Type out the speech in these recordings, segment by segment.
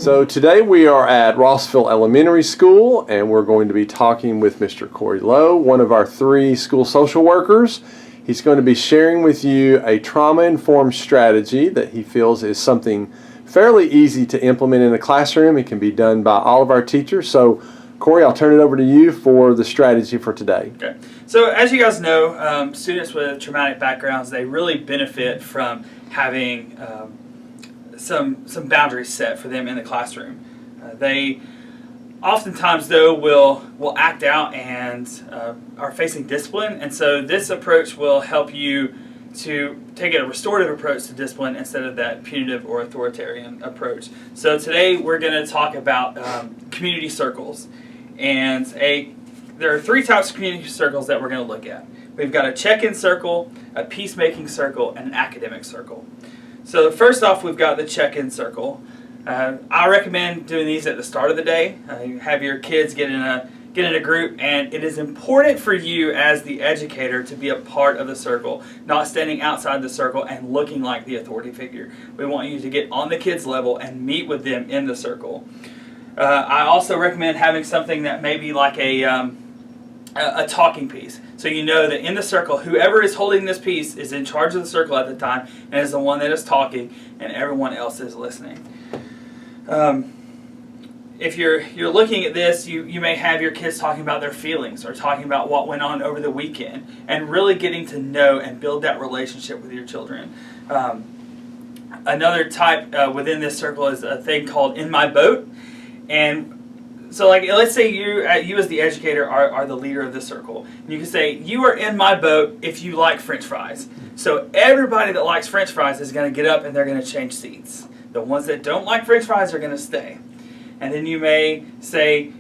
So today we are at Rossville Elementary School, and we're going to be talking with Mr. Corey Lowe, one of our 3 school social workers. He's going to be sharing with you a trauma-informed strategy that he feels is something fairly easy to implement in the classroom. It can be done by all of our teachers. So Corey, I'll turn it over to you for the strategy for today. Okay. So as you guys know, students with traumatic backgrounds, they really benefit from having some boundaries set for them in the classroom. They oftentimes, though, will act out and are facing discipline, and so this approach will help you to take a restorative approach to discipline instead of that punitive or authoritarian approach. So today we're going to talk about community circles, and there are 3 types of community circles that we're going to look at. We've got a check-in circle, a peacemaking circle, and an academic circle. So first off, we've got the check-in circle. I recommend doing these at the start of the day. You have your kids get in a group, and it is important for you as the educator to be a part of the circle, not standing outside the circle and looking like the authority figure. We want you to get on the kids' level and meet with them in the circle. I also recommend having something that may be like a talking piece. So you know that in the circle, whoever is holding this piece is in charge of the circle at the time and is the one that is talking, and everyone else is listening. If you're looking at this, you may have your kids talking about their feelings or talking about what went on over the weekend, and really getting to know and build that relationship with your children. Another type within this circle is a thing called In My Boat. And so, like, let's say you as the educator are the leader of the circle. And you can say, you are in my boat if you like French fries. So everybody that likes French fries is going to get up and they're going to change seats. The ones that don't like French fries are going to stay. And then you may say,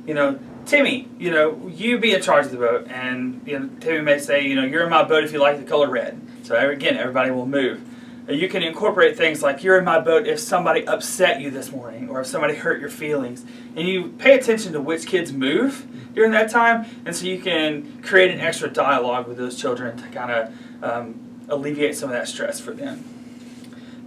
Timmy, you be in charge of the boat. And Timmy may say, you're in my boat if you like the color red. So again, everybody will move. You can incorporate things like, you're in my boat if somebody upset you this morning or if somebody hurt your feelings. And you pay attention to which kids move during that time, and so you can create an extra dialogue with those children to kind of alleviate some of that stress for them.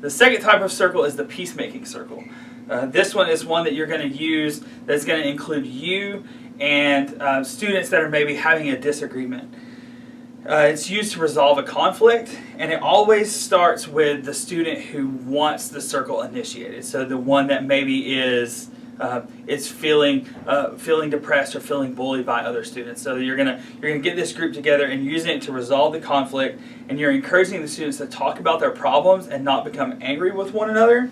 The second type of circle is the peacemaking circle. This one is one that you're going to use that's going to include you and students that are maybe having a disagreement. It's used to resolve a conflict, and it always starts with the student who wants the circle initiated. So the one that maybe is feeling depressed or feeling bullied by other students. So you're gonna get this group together and using it to resolve the conflict, and you're encouraging the students to talk about their problems and not become angry with one another.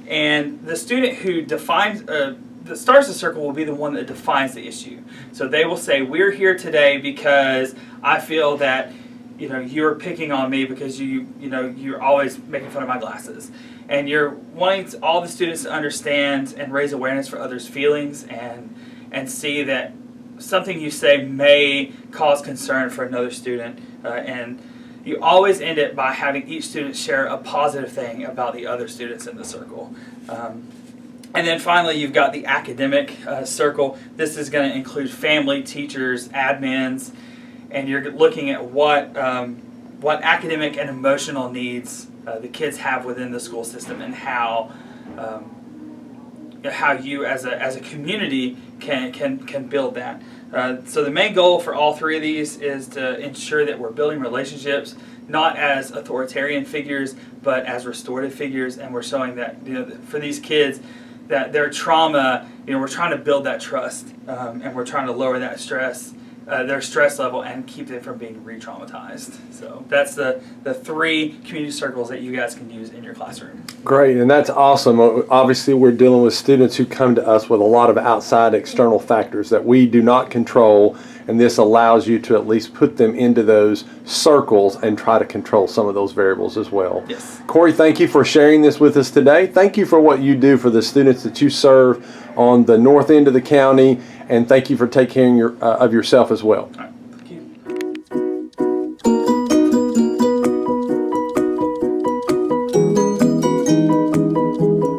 And the student who that starts the circle will be the one that defines the issue. So they will say, we're here today because I feel that you're picking on me because you're always making fun of my glasses. And you're wanting all the students to understand and raise awareness for others' feelings and see that something you say may cause concern for another student. And you always end it by having each student share a positive thing about the other students in the circle. And then finally, you've got the academic circle. This is going to include family, teachers, admins, and you're looking at what academic and emotional needs the kids have within the school system, and how you as a community can build that. So the main goal for all 3 of these is to ensure that we're building relationships, not as authoritarian figures, but as restorative figures, and we're showing that for these kids, that their trauma, we're trying to build that trust, and we're trying to lower that stress, their stress level, and keep them from being re-traumatized. So that's the 3 community circles that you guys can use in your classroom. Great, and that's awesome. Obviously, we're dealing with students who come to us with a lot of outside external factors that we do not control, and this allows you to at least put them into those circles and try to control some of those variables as well. Yes. Corey, thank you for sharing this with us today. Thank you for what you do for the students that you serve on the north end of the county, and thank you for taking care of yourself as well.